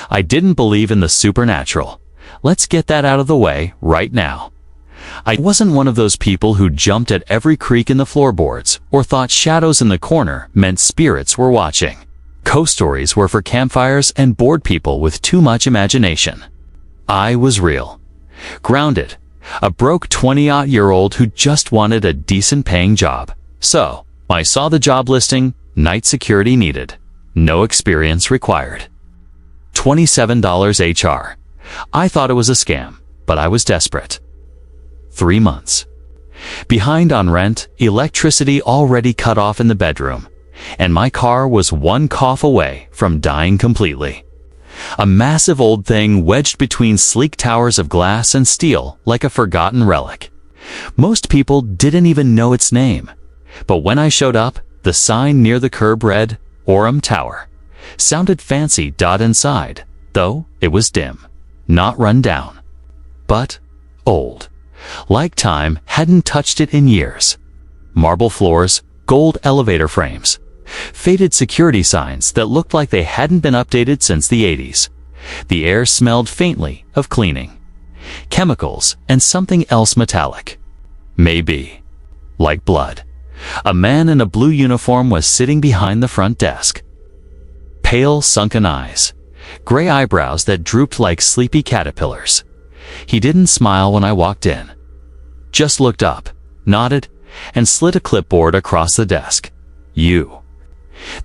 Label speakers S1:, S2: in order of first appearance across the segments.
S1: I didn't believe in the supernatural. Let's get that out of the way right now. I wasn't one of those people who jumped at every creak in the floorboards or thought shadows in the corner meant spirits were watching. Ghost stories were for campfires and bored people with too much imagination. I was real. Grounded. A broke 20-year-old who just wanted a decent-paying job. So, I saw the job listing, night security needed. No experience required. $27 HR. I thought it was a scam, but I was desperate. 3 months. Behind on rent, electricity already cut off in the bedroom, and my car was one cough away from dying completely. A massive old thing wedged between sleek towers of glass and steel like a forgotten relic. Most people didn't even know its name, but when I showed up, the sign near the curb read, Orem Tower. Sounded fancy. Inside, though, it was dim, not run down, but old. Like time hadn't touched it in years. Marble floors, gold elevator frames, faded security signs that looked like they hadn't been updated since the 80s. The air smelled faintly of cleaning, chemicals, and something else metallic. Maybe like blood. A man in a blue uniform was sitting behind the front desk. Pale, sunken eyes, gray eyebrows that drooped like sleepy caterpillars. He didn't smile when I walked in. Just looked up, nodded, and slid a clipboard across the desk. You.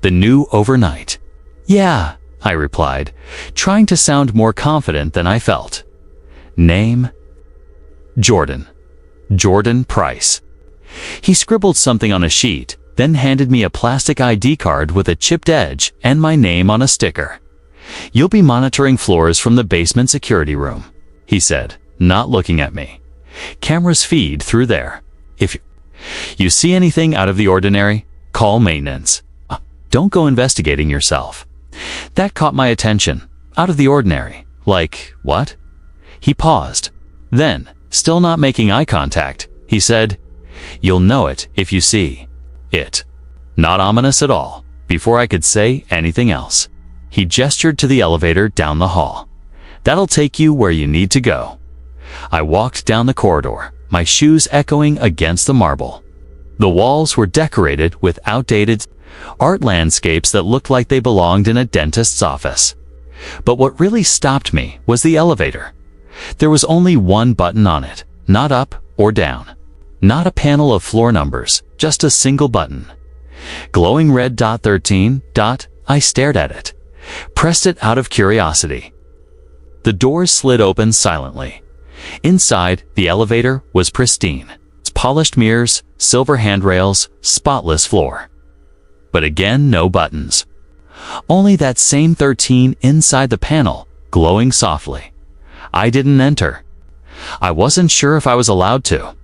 S1: The new overnight. Yeah, I replied, trying to sound more confident than I felt. Name? Jordan. Jordan Price. He scribbled something on a sheet, then handed me a plastic ID card with a chipped edge and my name on a sticker. You'll be monitoring floors from the basement security room, he said, not looking at me. Cameras feed through there. If you see anything out of the ordinary, call maintenance. Don't go investigating yourself. That caught my attention. Out of the ordinary. Like, what? He paused. Then, still not making eye contact, he said, You'll know it if you see it. Not ominous at all. Before I could say anything else, he gestured to the elevator down the hall. That'll take you where you need to go. I walked down the corridor, my shoes echoing against the marble. The walls were decorated with outdated art landscapes that looked like they belonged in a dentist's office. But what really stopped me was the elevator. There was only one button on it, not up or down. Not a panel of floor numbers, just a single button. Glowing red. 13. I stared at it, pressed it out of curiosity. The doors slid open silently. Inside, the elevator was pristine. Its polished mirrors, silver handrails, spotless floor. But again, no buttons. Only that same 13 inside the panel, glowing softly. I didn't enter. I wasn't sure if I was allowed to.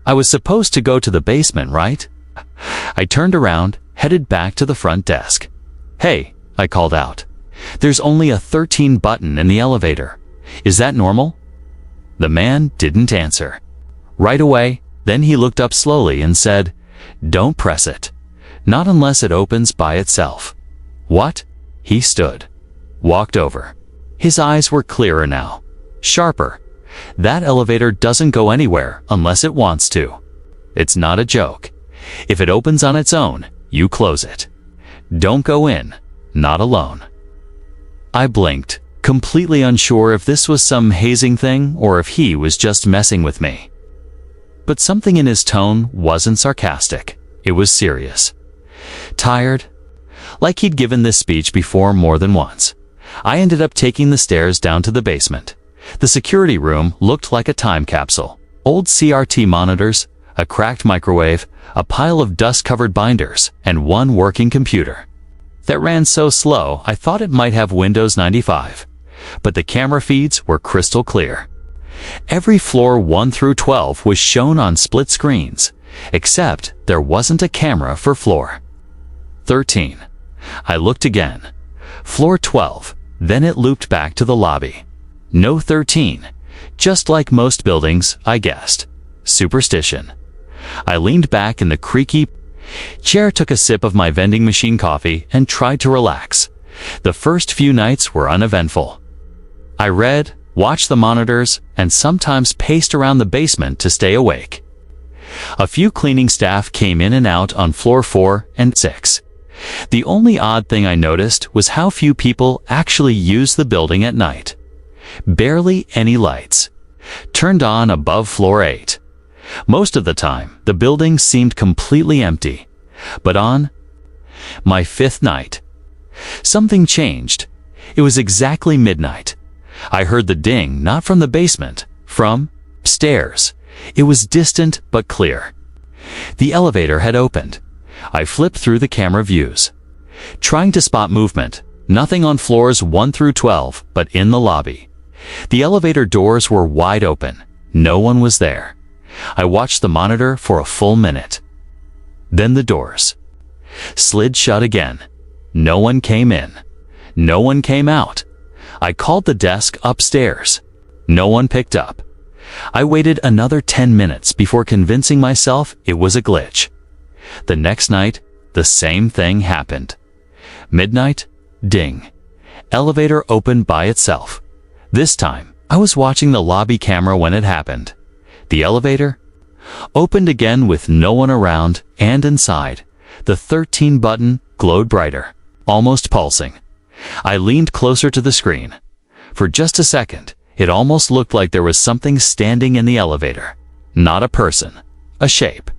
S1: I was supposed to go to the basement, right? I turned around, headed back to the front desk. Hey, I called out. There's only a 13 button in the elevator. Is that normal? The man didn't answer. Right away, then he looked up slowly and said, Don't press it. Not unless it opens by itself. What? He stood. Walked over. His eyes were clearer now. Sharper. That elevator doesn't go anywhere unless it wants to. It's not a joke. If it opens on its own, you close it. Don't go in. Not alone. I blinked, completely unsure if this was some hazing thing or if he was just messing with me. But something in his tone wasn't sarcastic. It was serious. Tired? Like he'd given this speech before more than once. I ended up taking the stairs down to the basement. The security room looked like a time capsule. Old CRT monitors, a cracked microwave, a pile of dust-covered binders, and one working computer. That ran so slow I thought it might have Windows 95. But the camera feeds were crystal clear. Every floor 1 through 12 was shown on split screens, except there wasn't a camera for floor 13. I looked again. Floor 12, then it looped back to the lobby. No 13. Just like most buildings, I guessed. Superstition. I leaned back in the creaky chair, took a sip of my vending machine coffee, and tried to relax. The first few nights were uneventful. I read, watched the monitors, and sometimes paced around the basement to stay awake. A few cleaning staff came in and out on floor 4 and 6. The only odd thing I noticed was how few people actually used the building at night. Barely any lights turned on above floor 8. Most of the time, the building seemed completely empty. But on my 5th night, something changed. It was exactly midnight. I heard the ding, not from the basement, from stairs. It was distant but clear. The elevator had opened. I flipped through the camera views, trying to spot movement. Nothing on floors 1 through 12, but in the lobby. The elevator doors were wide open. No one was there. I watched the monitor for a full minute. Then the doors slid shut again. No one came in. No one came out. I called the desk upstairs. No one picked up. I waited another 10 minutes before convincing myself it was a glitch. The next night, the same thing happened. Midnight, ding. Elevator opened by itself. This time, I was watching the lobby camera when it happened. The elevator opened again with no one around, and inside, the 13 button glowed brighter, almost pulsing. I leaned closer to the screen. For just a second, it almost looked like there was something standing in the elevator. Not a person, a shape.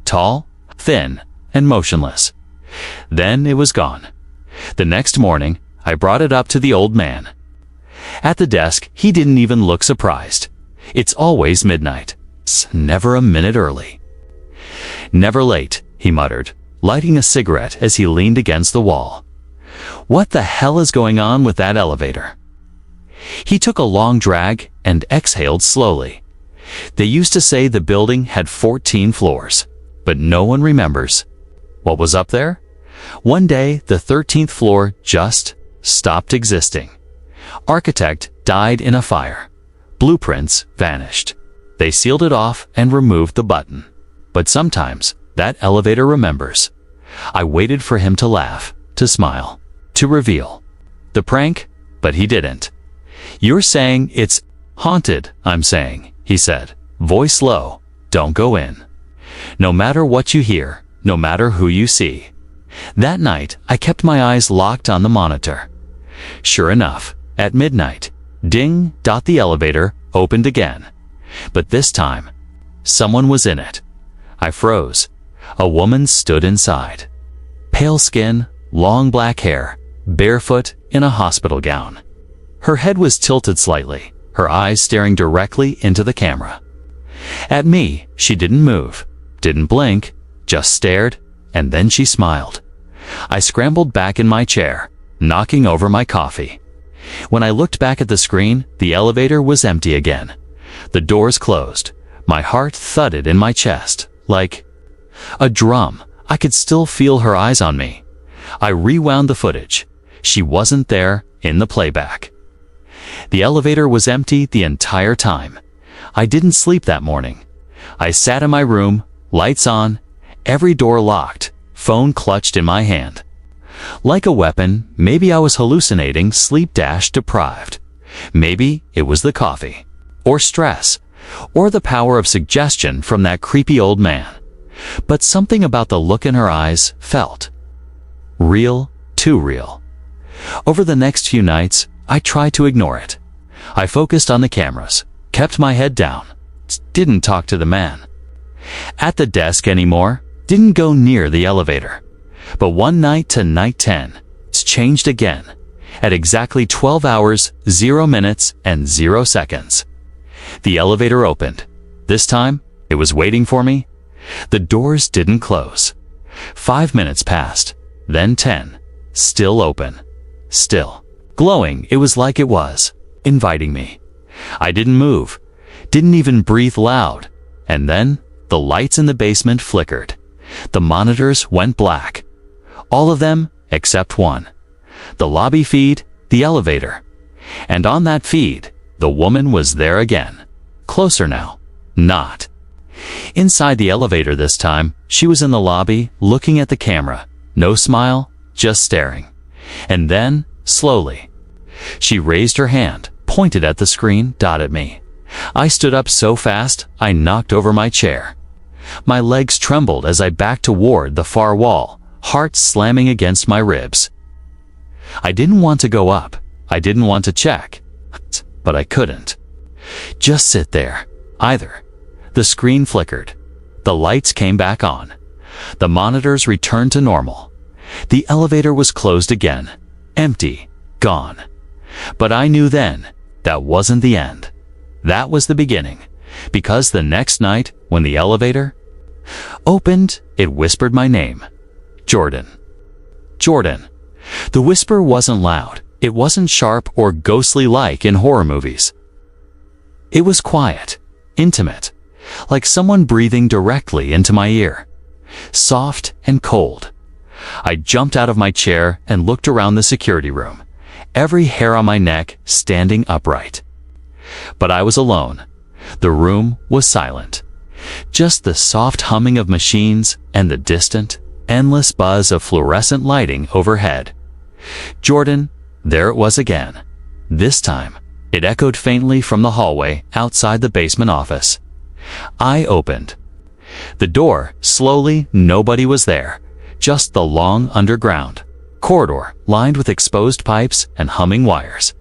S1: Tall, thin, and motionless. Then it was gone. The next morning, I brought it up to the old man. At the desk, he didn't even look surprised. It's always midnight. Never a minute early. Never late, he muttered, lighting a cigarette as he leaned against the wall. What the hell is going on with that elevator? He took a long drag and exhaled slowly. They used to say the building had 14 floors, but no one remembers. What was up there? One day, the 13th floor just stopped existing. Architect died in a fire. Blueprints vanished. They sealed it off and removed the button. But sometimes, that elevator remembers. I waited for him to laugh, to smile, to reveal the prank, but he didn't. You're saying it's haunted, I'm saying, he said, voice low. Don't go in. No matter what you hear, no matter who you see. That night, I kept my eyes locked on the monitor. Sure enough, at midnight, ding, the elevator opened again. But this time, someone was in it. I froze. A woman stood inside. Pale skin, long black hair, barefoot in a hospital gown. Her head was tilted slightly, her eyes staring directly into the camera. At me, she didn't move, didn't blink, just stared, and then she smiled. I scrambled back in my chair, knocking over my coffee. When I looked back at the screen, the elevator was empty again. The doors closed. My heart thudded in my chest, like a drum. I could still feel her eyes on me. I rewound the footage. She wasn't there in the playback. The elevator was empty the entire time. I didn't sleep that morning. I sat in my room, lights on, every door locked, phone clutched in my hand. Like a weapon, maybe I was hallucinating, sleep-deprived. Maybe it was the coffee, or stress, or the power of suggestion from that creepy old man. But something about the look in her eyes felt real, too real. Over the next few nights, I tried to ignore it. I focused on the cameras, kept my head down, didn't talk to the man at the desk anymore, didn't go near the elevator. But one night to night 10, it's changed again, at exactly 12 hours, 0 minutes, and 0 seconds. The elevator opened. This time, it was waiting for me. The doors didn't close. 5 minutes passed, then 10, still open, still. Glowing, it was like it was, inviting me. I didn't move, didn't even breathe loud. And then, the lights in the basement flickered. The monitors went black. All of them except one. The lobby feed, the elevator. And on that feed, the woman was there again. Closer now. Not inside the elevator this time. She was in the lobby, looking at the camera. No smile, just staring. And then, slowly, she raised her hand, pointed at the screen, at me. I stood up so fast, I knocked over my chair. My legs trembled as I backed toward the far wall, heart slamming against my ribs. I didn't want to go up. I didn't want to check. But I couldn't. Just sit there, either. The screen flickered. The lights came back on. The monitors returned to normal. The elevator was closed again. Empty. Gone. But I knew then, that wasn't the end. That was the beginning. Because the next night, when the elevator opened, it whispered my name. Jordan. Jordan. The whisper wasn't loud. It wasn't sharp or ghostly like in horror movies. It was quiet, intimate, like someone breathing directly into my ear. Soft and cold. I jumped out of my chair and looked around the security room, every hair on my neck standing upright. But I was alone. The room was silent. Just the soft humming of machines and the distant, endless buzz of fluorescent lighting overhead. Jordan, there it was again. This time, it echoed faintly from the hallway outside the basement office. I opened the door. Slowly, nobody was there. Just the long underground corridor lined with exposed pipes and humming wires.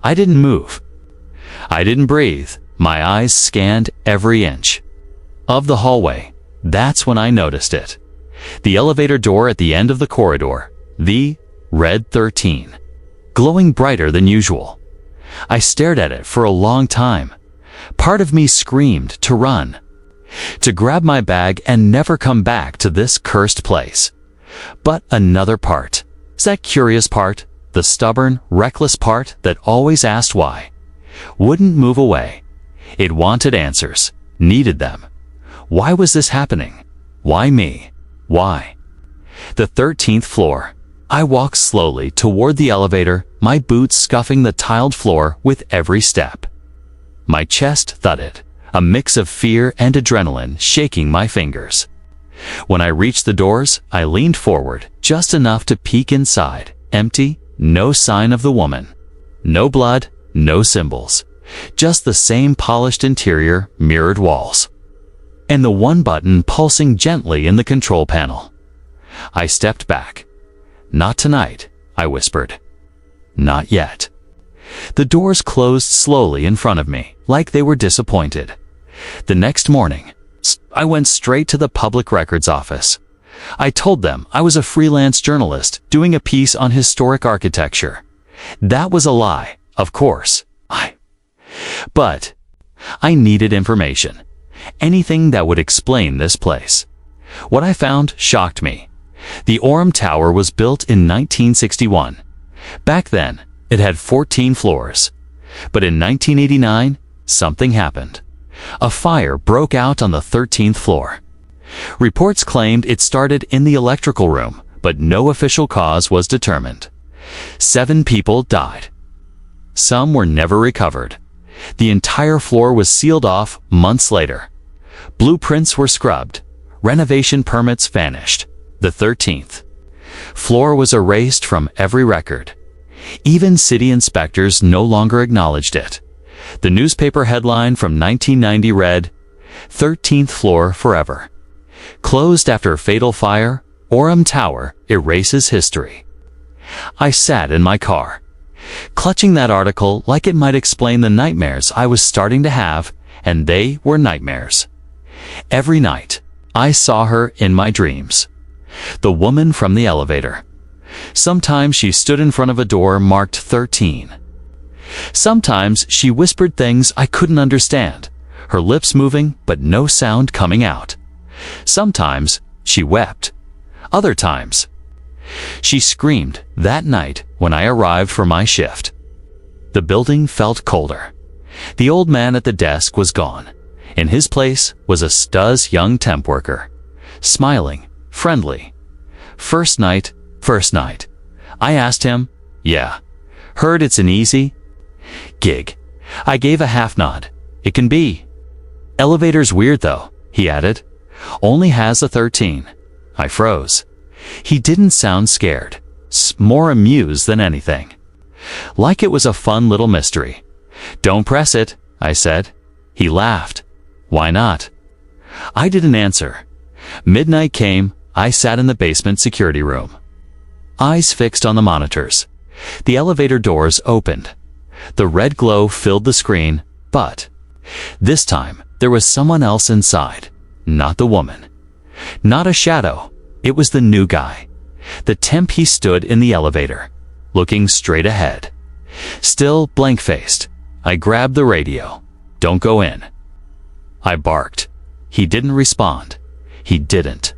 S1: I didn't move. I didn't breathe. My eyes scanned every inch of the hallway. That's when I noticed it. The elevator door at the end of the corridor. The red 13. Glowing brighter than usual. I stared at it for a long time. Part of me screamed to run, to grab my bag and never come back to this cursed place. But another part, that curious part, the stubborn, reckless part that always asked why, wouldn't move away. It wanted answers, needed them. Why was this happening? Why me? Why? The 13th floor. I walked slowly toward the elevator, my boots scuffing the tiled floor with every step. My chest thudded, a mix of fear and adrenaline shaking my fingers. When I reached the doors, I leaned forward, just enough to peek inside. Empty, no sign of the woman. No blood, no symbols. Just the same polished interior, mirrored walls. And the one button pulsing gently in the control panel. I stepped back. Not tonight, I whispered. Not yet. The doors closed slowly in front of me, like they were disappointed. The next morning, I went straight to the public records office. I told them I was a freelance journalist doing a piece on historic architecture. That was a lie, of course. But I needed information. Anything that would explain this place. What I found shocked me. The Orem Tower was built in 1961. Back then, it had 14 floors. But in 1989, something happened. A fire broke out on the 13th floor. Reports claimed it started in the electrical room, but no official cause was determined. 7 people died. Some were never recovered. The entire floor was sealed off months later. Blueprints were scrubbed. Renovation permits vanished. The 13th floor was erased from every record. Even city inspectors no longer acknowledged it. The newspaper headline from 1990 read, "13th floor forever. Closed after fatal fire, Orem Tower erases history." I sat in my car, clutching that article like it might explain the nightmares I was starting to have, and they were nightmares. Every night, I saw her in my dreams. The woman from the elevator. Sometimes she stood in front of a door marked 13. Sometimes she whispered things I couldn't understand, her lips moving but no sound coming out. Sometimes she wept. Other times, she screamed that night when I arrived for my shift. The building felt colder. The old man at the desk was gone. In his place was a stuzz young temp worker, smiling, friendly. First night. I asked him, "Yeah, heard it's an easy gig." I gave a half nod. "It can be. Elevator's weird though," he added. "Only has a 13. I froze. He didn't sound scared. more amused than anything. Like it was a fun little mystery. "Don't press it," I said. He laughed. "Why not?" I didn't answer. Midnight came. I sat in the basement security room, eyes fixed on the monitors. The elevator doors opened. The red glow filled the screen, but this time there was someone else inside. Not the woman. Not a shadow. It was the new guy. The temp. He stood in the elevator, looking straight ahead. Still blank-faced. I grabbed the radio. "Don't go in." I barked. He didn't respond. He didn't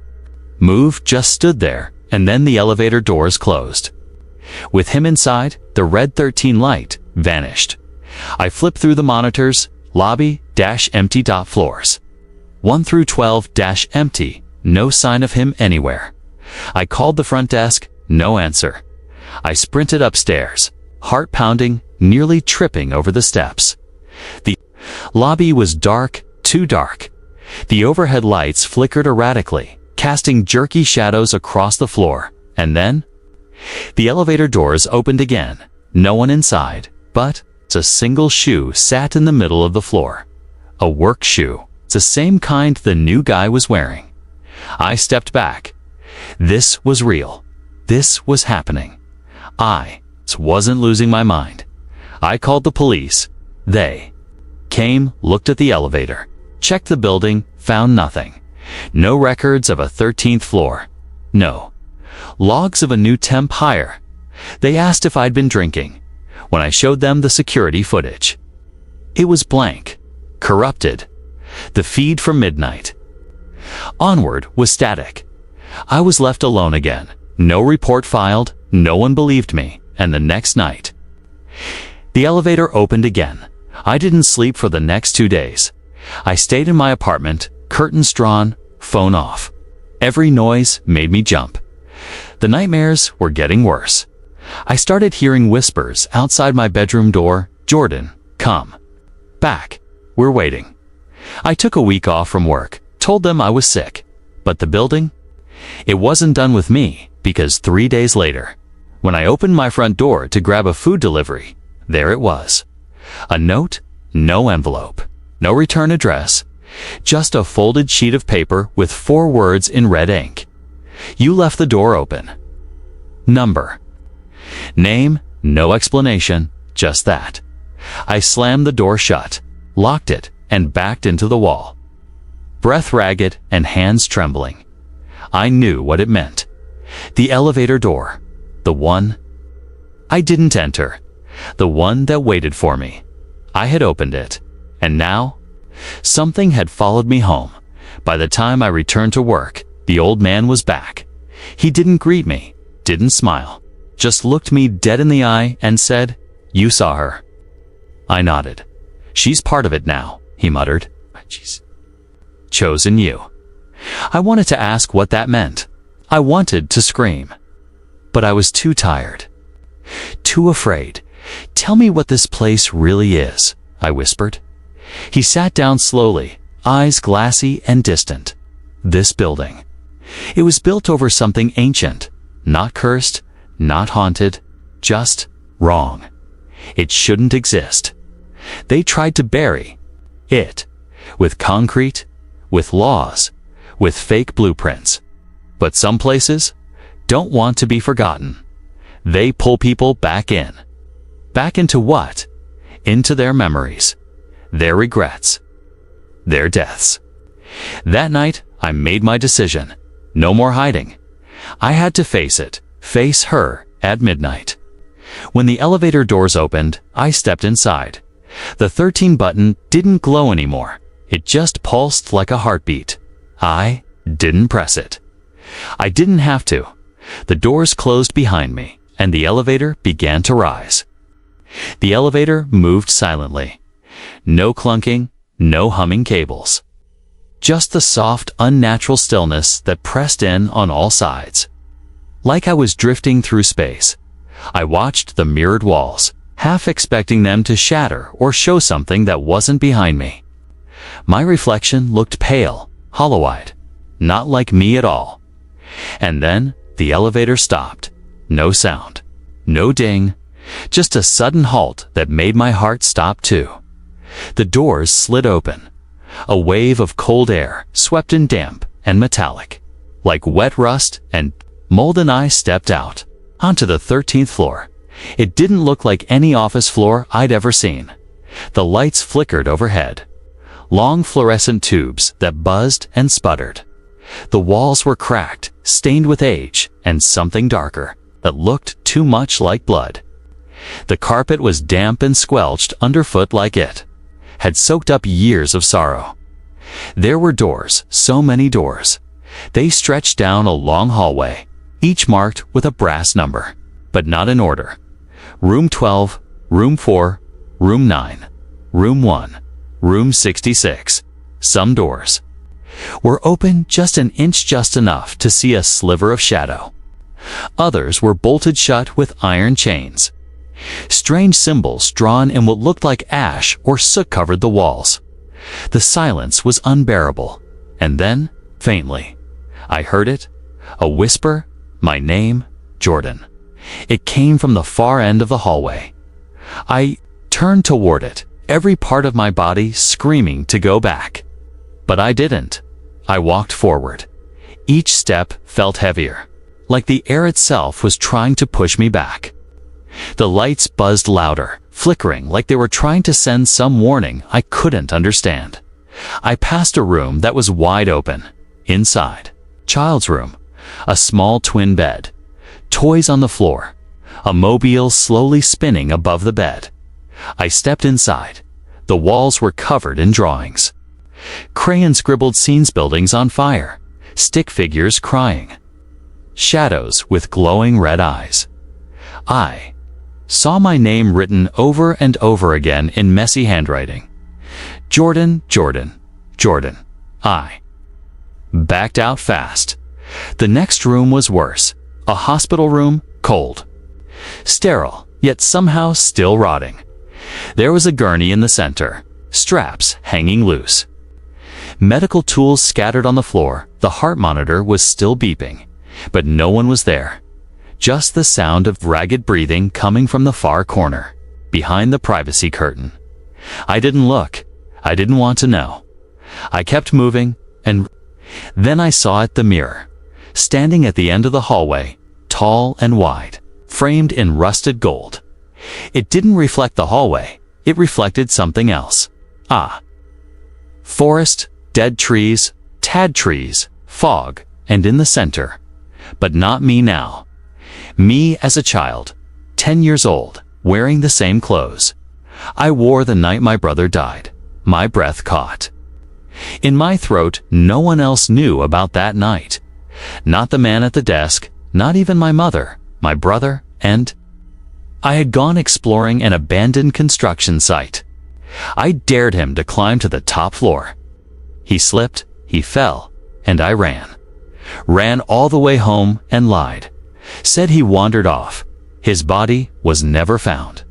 S1: move, just stood there, and then the elevator doors closed. With him inside, the red 13 light vanished. I flipped through the monitors. Lobby, empty. Floors 1 through 12, empty. No sign of him anywhere. I called the front desk. No answer. I sprinted upstairs, heart pounding, nearly tripping over the steps. The lobby was dark, too dark. The overhead lights flickered erratically, casting jerky shadows across the floor, and then the elevator doors opened again. No one inside, but a single shoe sat in the middle of the floor. A work shoe, the same kind the new guy was wearing. I stepped back. This was real. This was happening. I wasn't losing my mind. I called the police. They came, looked at the elevator, checked the building, found nothing. No records of a 13th floor. No logs of a new temp hire. They asked if I'd been drinking. When I showed them the security footage, it was blank, corrupted. The feed from midnight onward was static. I was left alone again. No report filed. No one believed me. And the next night, the elevator opened again. I didn't sleep for the next 2 days. I stayed in my apartment, curtains drawn, phone off. Every noise made me jump. The nightmares were getting worse. I started hearing whispers outside my bedroom door. "Jordan, come back. We're waiting." I took a week off from work, told them I was sick. But the building? It wasn't done with me, because 3 days later, when I opened my front door to grab a food delivery, there it was. A note, no envelope, no return address, just a folded sheet of paper with 4 words in red ink. "You left the door open." Number. Name, no explanation, just that. I slammed the door shut, locked it, and backed into the wall. Breath ragged and hands trembling. I knew what it meant. The elevator door. The one I didn't enter. The one that waited for me. I had opened it. And now, something had followed me home. By the time I returned to work, the old man was back. He didn't greet me, didn't smile, just looked me dead in the eye and said, "You saw her." I nodded. "She's part of it now," he muttered. "She's chosen you." I wanted to ask what that meant. I wanted to scream. But I was too tired. Too afraid. "Tell me what this place really is," I whispered. He sat down slowly, eyes glassy and distant. This building. It was built over something ancient, not cursed, not haunted, just wrong. It shouldn't exist. They tried to bury it with concrete, with laws, with fake blueprints. But some places don't want to be forgotten. They pull people back in. Back into what? Into their memories, their regrets, their deaths. That night, I made my decision. No more hiding. I had to face it, face her, at midnight. When the elevator doors opened, I stepped inside. The 13 button didn't glow anymore. It just pulsed like a heartbeat. I didn't press it. I didn't have to. The doors closed behind me, and the elevator began to rise. The elevator moved silently. No clunking, no humming cables. Just the soft, unnatural stillness that pressed in on all sides. Like I was drifting through space. I watched the mirrored walls, half expecting them to shatter or show something that wasn't behind me. My reflection looked pale, hollow-eyed, not like me at all. And then the elevator stopped. No sound. No ding. Just a sudden halt that made my heart stop too. The doors slid open. A wave of cold air swept in damp and metallic. Like wet rust and mold, and I stepped out onto the 13th floor. It didn't look like any office floor I'd ever seen. The lights flickered overhead. Long fluorescent tubes that buzzed and sputtered. The walls were cracked, stained with age and something darker that looked too much like blood. The carpet was damp and squelched underfoot, like it had soaked up years of sorrow. There were doors, so many doors. They stretched down a long hallway, each marked with a brass number, but not in order. Room 12, Room 4, Room 9, Room 1, Room 66. Some doors were open just an inch, just enough to see a sliver of shadow. Others were bolted shut with iron chains. Strange symbols drawn in what looked like ash or soot covered the walls. The silence was unbearable, and then, faintly, I heard it, a whisper, my name, Jordan. It came from the far end of the hallway. I turned toward it, every part of my body screaming to go back. But I didn't. I walked forward. Each step felt heavier, like the air itself was trying to push me back. The lights buzzed louder, flickering like they were trying to send some warning I couldn't understand. I passed a room that was wide open. Inside, child's room, a small twin bed, toys on the floor, a mobile slowly spinning above the bed. I stepped inside. The walls were covered in drawings. Crayon scribbled scenes, buildings on fire, stick figures crying, shadows with glowing red eyes. I saw my name written over and over again in messy handwriting. Jordan, Jordan, Jordan. I backed out fast. The next room was worse. A hospital room, cold, sterile, yet somehow still rotting. There was a gurney in the center, straps hanging loose. Medical tools scattered on the floor. The heart monitor was still beeping, but no one was there. Just the sound of ragged breathing coming from the far corner, behind the privacy curtain. I didn't look. I didn't want to know. I kept moving, and then I saw it, the mirror, standing at the end of the hallway, tall and wide, framed in rusted gold. It didn't reflect the hallway. It reflected something else. Forest, dead trees, tad trees, fog, and in the center. But not me now. Me as a child, 10 years old, wearing the same clothes I wore the night my brother died. My breath caught in my throat. No one else knew about that night. Not the man at the desk, not even my mother, my brother, and I had gone exploring an abandoned construction site. I dared him to climb to the top floor. He slipped, he fell, and I ran. Ran all the way home and lied. Said he wandered off. His body was never found.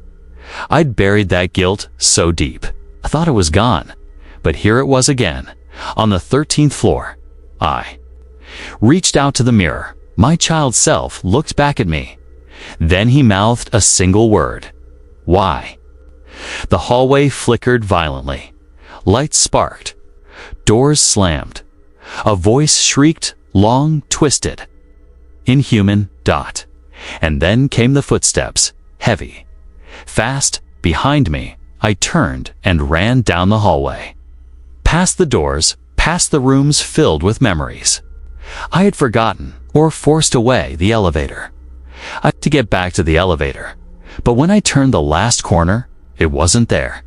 S1: I'd buried that guilt so deep. I thought it was gone. But here it was again, on the 13th floor. I reached out to the mirror. My child self looked back at me. Then he mouthed a single word. Why? The hallway flickered violently. Lights sparked. Doors slammed. A voice shrieked, long, twisted. Inhuman. And then came the footsteps, heavy, fast, behind me. I turned and ran down the hallway. Past the doors, past the rooms filled with memories I had forgotten or forced away. The elevator. I had to get back to the elevator. But when I turned the last corner, it wasn't there.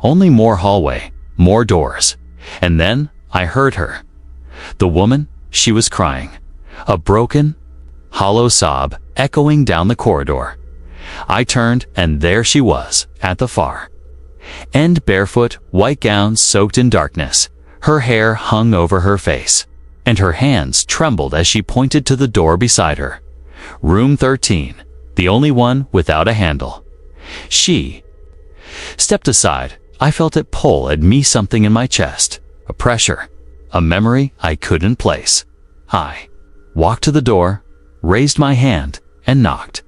S1: Only more hallway, more doors. And then I heard her. The woman, she was crying. A broken, hollow sob echoing down the corridor. I turned, and there she was, at the far end, barefoot, white gown soaked in darkness. Her hair hung over her face, and her hands trembled as she pointed to the door beside her. Room 13, the only one without a handle. She stepped aside. I felt it pull at me, something in my chest, a pressure, a memory I couldn't place. I walked to the door, raised my hand, and knocked.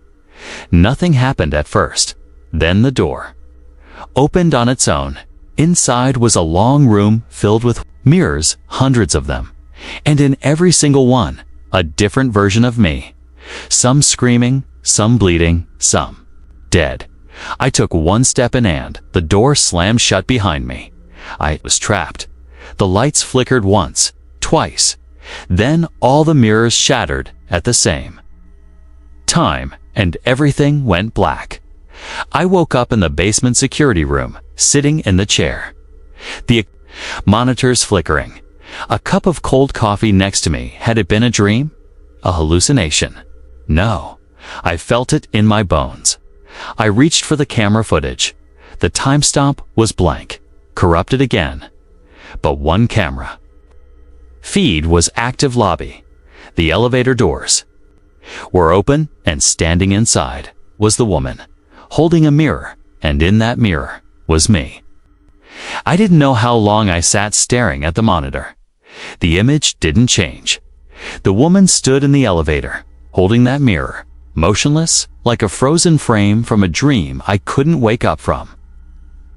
S1: Nothing happened at first. Then the door opened on its own. Inside was a long room filled with mirrors, hundreds of them, and in every single one, a different version of me. Some screaming, some bleeding, some dead. I took one step in and the door slammed shut behind me. I was trapped. The lights flickered once, twice. Then all the mirrors shattered at the same time, and everything went black. I woke up in the basement security room, sitting in the chair. The monitors flickering. A cup of cold coffee next to me. Had it been a dream? A hallucination? No. I felt it in my bones. I reached for the camera footage. The timestamp was blank, corrupted again. But one camera feed was active. Lobby. The elevator doors were open, and standing inside was the woman, holding a mirror, and in that mirror was me. I didn't know how long I sat staring at the monitor. The image didn't change. The woman stood in the elevator, holding that mirror, motionless, like a frozen frame from a dream I couldn't wake up from.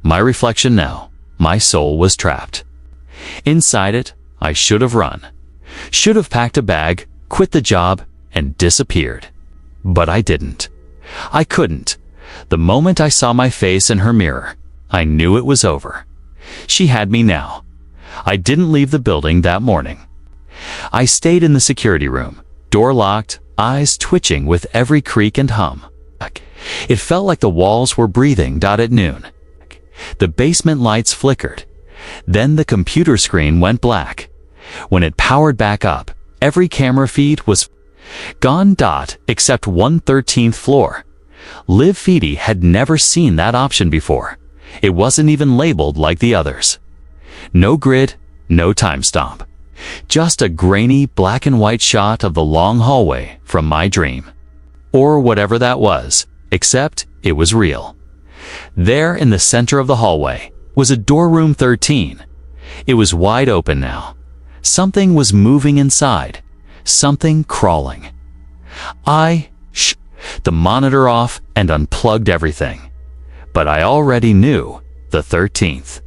S1: My reflection now, my soul was trapped. Inside it, I should have run. Should have packed a bag, quit the job, and disappeared. But I didn't. I couldn't. The moment I saw my face in her mirror, I knew it was over. She had me now. I didn't leave the building that morning. I stayed in the security room, door locked, eyes twitching with every creak and hum. It felt like the walls were breathing. At noon, the basement lights flickered. Then the computer screen went black. When it powered back up, every camera feed was gone. Except 113th floor. Live Feedy had never seen that option before. It wasn't even labeled like the others. No grid, no timestamp. Just a grainy black and white shot of the long hallway from my dream. Or whatever that was, except it was real. There in the center of the hallway was a door, room 13. It was wide open now. Something was moving inside. Something crawling. I the monitor off and unplugged everything. But I already knew the 13th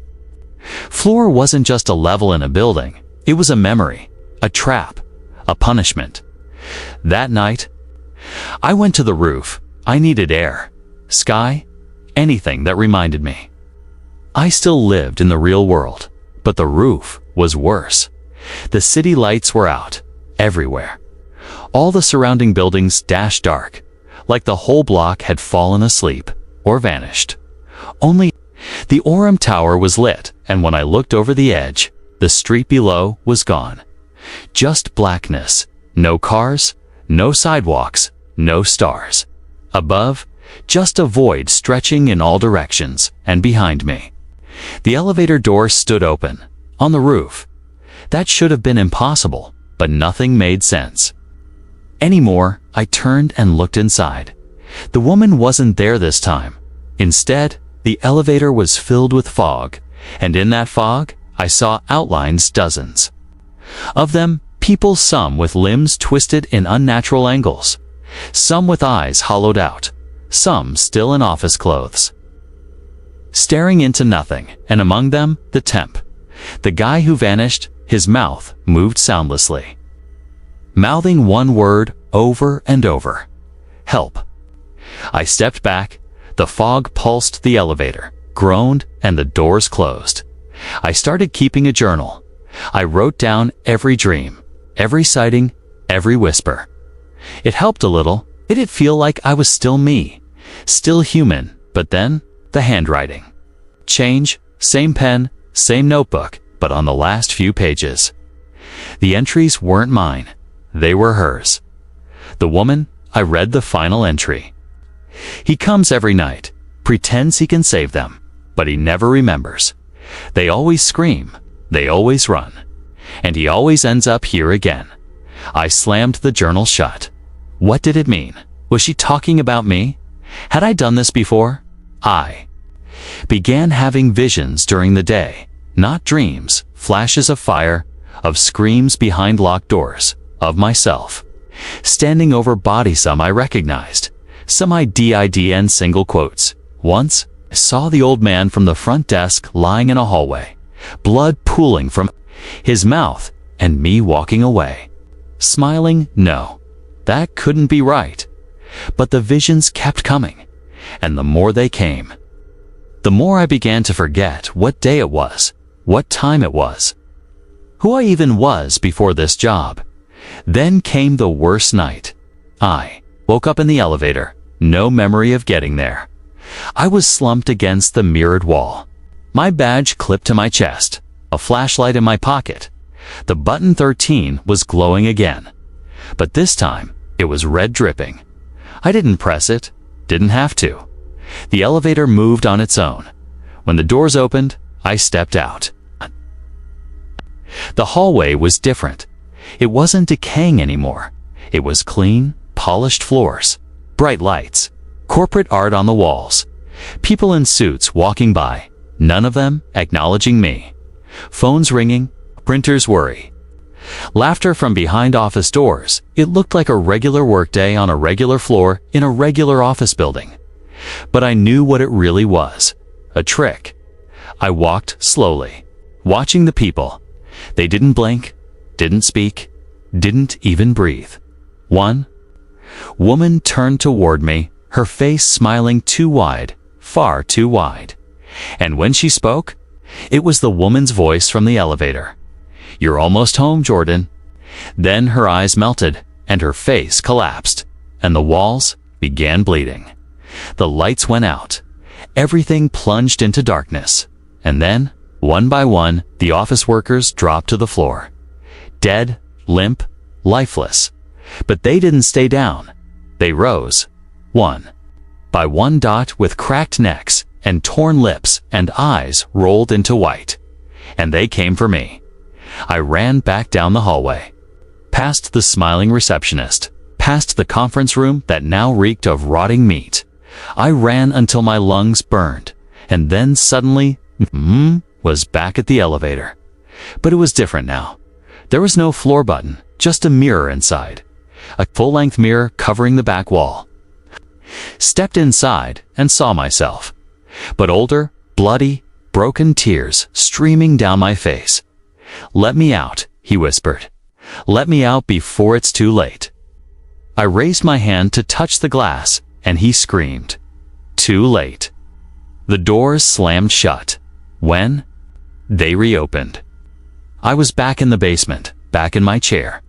S1: floor wasn't just a level in a building. It was a memory, a trap, a punishment. That night, I went to the roof. I needed air, sky, anything that reminded me. I still lived in the real world, but the roof was worse. The city lights were out, everywhere. All the surrounding buildings dashed dark, like the whole block had fallen asleep or vanished. Only the Orem Tower was lit, and when I looked over the edge, the street below was gone. Just blackness. No cars, no sidewalks, no stars. Above, just a void stretching in all directions, and behind me, the elevator door stood open, on the roof. That should have been impossible, but nothing made sense. Anymore, I turned and looked inside. The woman wasn't there this time. Instead, the elevator was filled with fog, and in that fog, I saw outlines, dozens of them, people, some with limbs twisted in unnatural angles, some with eyes hollowed out, some still in office clothes, staring into nothing, and among them, the temp. The guy who vanished, his mouth moved soundlessly, mouthing one word over and over. Help. I stepped back. The fog pulsed the elevator, groaned, and the doors closed. I started keeping a journal. I wrote down every dream, every sighting, every whisper. It helped a little. It did feel like I was still me, still human, but then the handwriting. Change, same pen, same notebook, but on the last few pages. The entries weren't mine. They were hers. The woman, I read the final entry. He comes every night, pretends he can save them, but he never remembers. They always scream, they always run, and he always ends up here again. I slammed the journal shut. What did it mean? Was she talking about me? Had I done this before? I began having visions during the day, not dreams, flashes of fire, of screams behind locked doors, of myself. Standing over body some I recognized. Some I did single quotes. Once, I saw the old man from the front desk lying in a hallway, blood pooling from his mouth, and me walking away. Smiling, no, that couldn't be right. But the visions kept coming, and the more they came, the more I began to forget what day it was, what time it was, who I even was before this job. Then came the worst night. I woke up in the elevator, no memory of getting there. I was slumped against the mirrored wall, my badge clipped to my chest, a flashlight in my pocket. The button 13 was glowing again, but this time it was red dripping. I didn't press it, didn't have to. The elevator moved on its own. When the doors opened, I stepped out. The hallway was different. It wasn't decaying anymore. It was clean, polished floors, bright lights, corporate art on the walls, people in suits walking by, none of them acknowledging me. Phones ringing, printers worry. Laughter from behind office doors. It looked like a regular workday on a regular floor in a regular office building. But I knew what it really was. A trick. I walked slowly, watching the people. They didn't blink, didn't speak, didn't even breathe. One woman turned toward me, her face smiling too wide, far too wide. And when she spoke, it was the woman's voice from the elevator. "You're almost home, Jordan." Then her eyes melted, and her face collapsed, and the walls began bleeding. The lights went out. Everything plunged into darkness. And then, one by one, the office workers dropped to the floor. Dead, limp, lifeless. But they didn't stay down. They rose, one by one, dot with cracked necks and torn lips and eyes rolled into white. And they came for me. I ran back down the hallway, past the smiling receptionist, past the conference room that now reeked of rotting meat. I ran until my lungs burned, and then suddenly, was back at the elevator. But it was different now. There was no floor button, just a mirror inside. A full-length mirror covering the back wall. Stepped inside and saw myself, but older, bloody, broken, tears streaming down my face. "Let me out," he whispered. "Let me out before it's too late." I raised my hand to touch the glass, and he screamed. Too late. The doors slammed shut. When they reopened, I was back in the basement, back in my chair.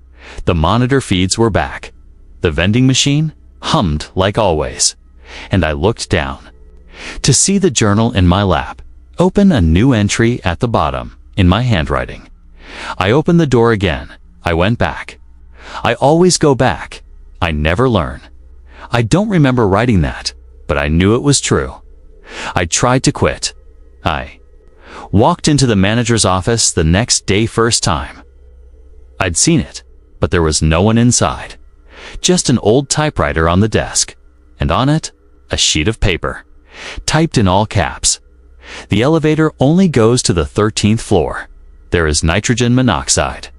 S1: The monitor feeds were back. The vending machine hummed like always. And I looked down to see the journal in my lap, open a new entry at the bottom, in my handwriting. I opened the door again. I went back. I always go back. I never learn. I don't remember writing that, but I knew it was true. I tried to quit. I walked into the manager's office the next day, first time. I'd seen it, but there was no one inside. Just an old typewriter on the desk, and on it, a sheet of paper, typed in all caps. "The elevator only goes to the 13th floor. There is nitrogen monoxide.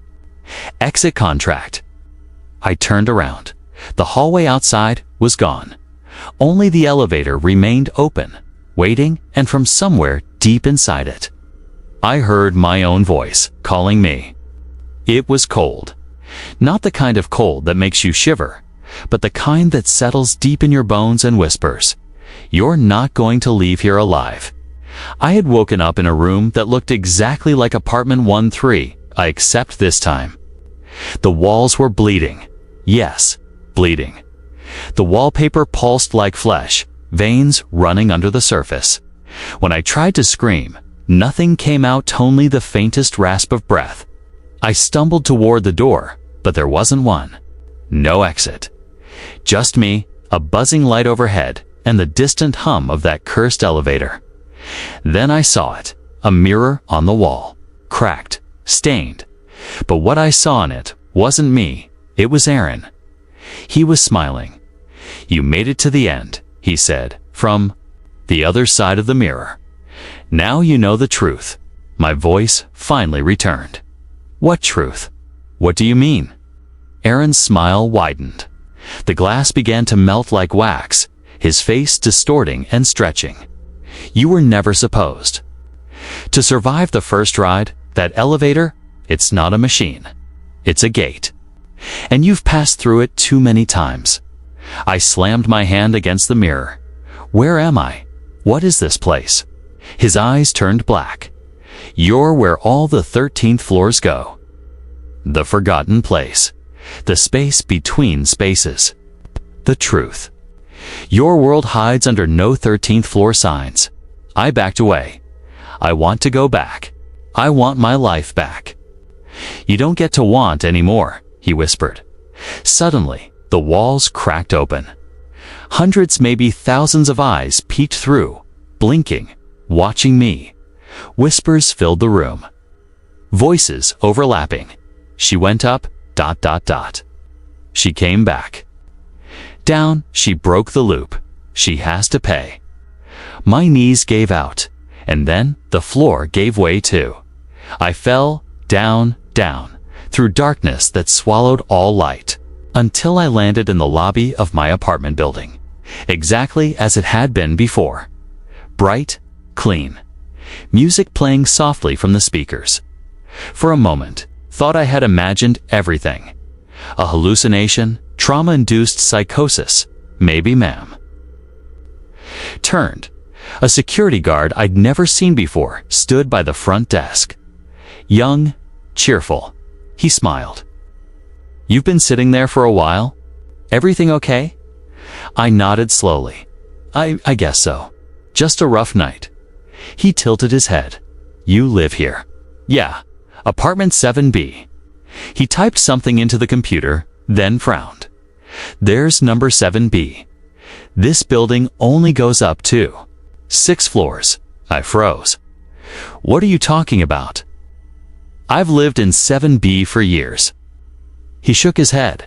S1: Exit contract." I turned around. The hallway outside was gone. Only the elevator remained open, waiting, and from somewhere deep inside it, I heard my own voice calling me. It was cold. Not the kind of cold that makes you shiver, but the kind that settles deep in your bones and whispers, "You're not going to leave here alive." I had woken up in a room that looked exactly like apartment 13, except this time. The walls were bleeding. Yes, bleeding. The wallpaper pulsed like flesh, veins running under the surface. When I tried to scream, nothing came out, only the faintest rasp of breath. I stumbled toward the door, but there wasn't one. No exit. Just me, a buzzing light overhead, and the distant hum of that cursed elevator. Then I saw it, a mirror on the wall, cracked, stained. But what I saw in it wasn't me, it was Aaron. He was smiling. "You made it to the end," he said, from the other side of the mirror. "Now you know the truth." My voice finally returned. "What truth? What do you mean?" Aaron's smile widened. The glass began to melt like wax, his face distorting and stretching. You were never supposed to survive the first ride. That elevator, it's not a machine. It's a gate. And you've passed through it too many times. I slammed my hand against the mirror. Where am I? What is this place? His eyes turned black. You're where all the 13th floors go. The forgotten place. The space between spaces. The truth. Your world hides under no 13th floor signs. I backed away. I want to go back. I want my life back. You don't get to want anymore, he whispered. Suddenly, the walls cracked open. Hundreds, maybe thousands of eyes peeked through, blinking, watching me. Whispers filled the room. Voices overlapping. She went up, ... She came back. Down, she broke the loop. She has to pay. My knees gave out, and then the floor gave way too. I fell, down, through darkness that swallowed all light, until I landed in the lobby of my apartment building, exactly as it had been before. Bright, clean. Music playing softly from the speakers. For a moment, thought I had imagined everything. A hallucination, trauma-induced psychosis, maybe, ma'am. Turned. A security guard I'd never seen before stood by the front desk. Young, cheerful. He smiled. You've been sitting there for a while? Everything okay? I nodded slowly. I guess so. Just a rough night. He tilted his head. You live here? Yeah. Apartment 7B. He typed something into the computer, then frowned. There's number 7B. This building only goes up 6 floors. I froze. What are you talking about? I've lived in 7B for years. He shook his head.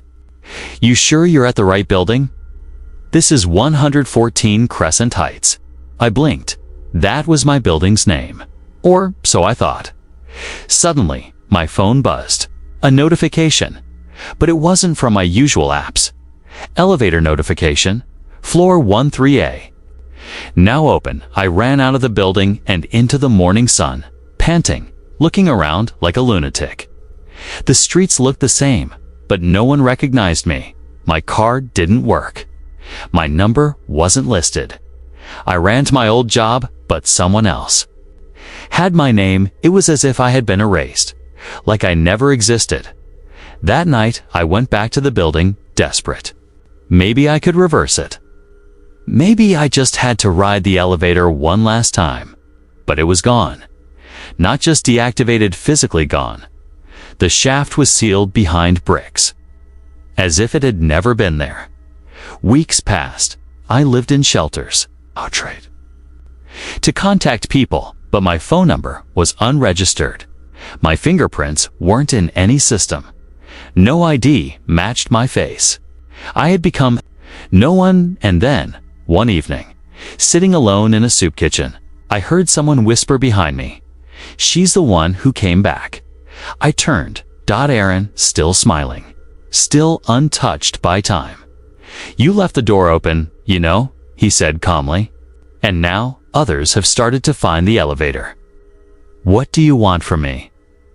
S1: You sure you're at the right building? This is 114 Crescent Heights. I blinked. That was my building's name. Or so I thought. Suddenly, my phone buzzed. A notification. But it wasn't from my usual apps. Elevator notification. Floor 13A. Now open, I ran out of the building and into the morning sun, panting, looking around like a lunatic. The streets looked the same, but no one recognized me. My card didn't work. My number wasn't listed. I ran to my old job, but someone else had my name. It was as if I had been erased, like I never existed. That night, I went back to the building, desperate. Maybe I could reverse it. Maybe I just had to ride the elevator one last time. But it was gone. Not just deactivated, physically gone. The shaft was sealed behind bricks, as if it had never been there. Weeks passed. I lived in shelters. Outright. To contact people, but my phone number was unregistered. My fingerprints weren't in any system. No ID matched my face. I had become no one. And then, one evening, sitting alone in a soup kitchen, I heard someone whisper behind me, "She's the one who came back." I turned. Aaron, still smiling, still untouched by time. "You left the door open, you know," he said calmly. "And now, others have started to find the elevator." "What do you want from me?"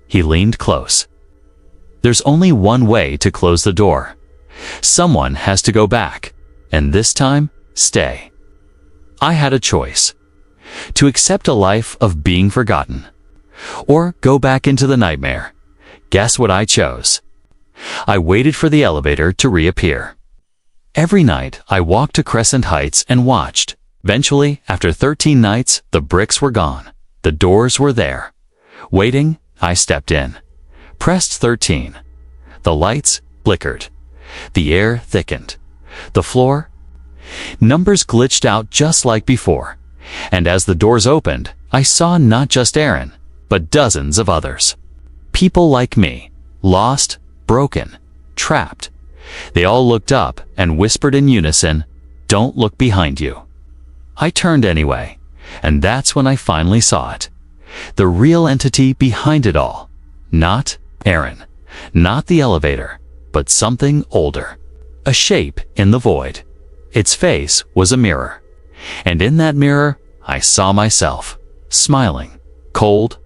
S1: He leaned close. "There's only one way to close the door. Someone has to go back, and this time, stay." I had a choice. To accept a life of being forgotten, or go back into the nightmare. Guess what I chose? I waited for the elevator to reappear. Every night, I walked to Crescent Heights and watched. Eventually, after 13 nights, the bricks were gone. The doors were there. Waiting, I stepped in. Pressed 13. The lights flickered. The air thickened. The floor? Numbers glitched out just like before. And as the doors opened, I saw not just Aaron, but dozens of others. People like me, lost, broken, trapped. They all looked up and whispered in unison, "Don't look behind you." I turned anyway, and that's when I finally saw it. The real entity behind it all. Not Aaron, not the elevator, but something older. A shape in the void. Its face was a mirror. And in that mirror, I saw myself, smiling, cold,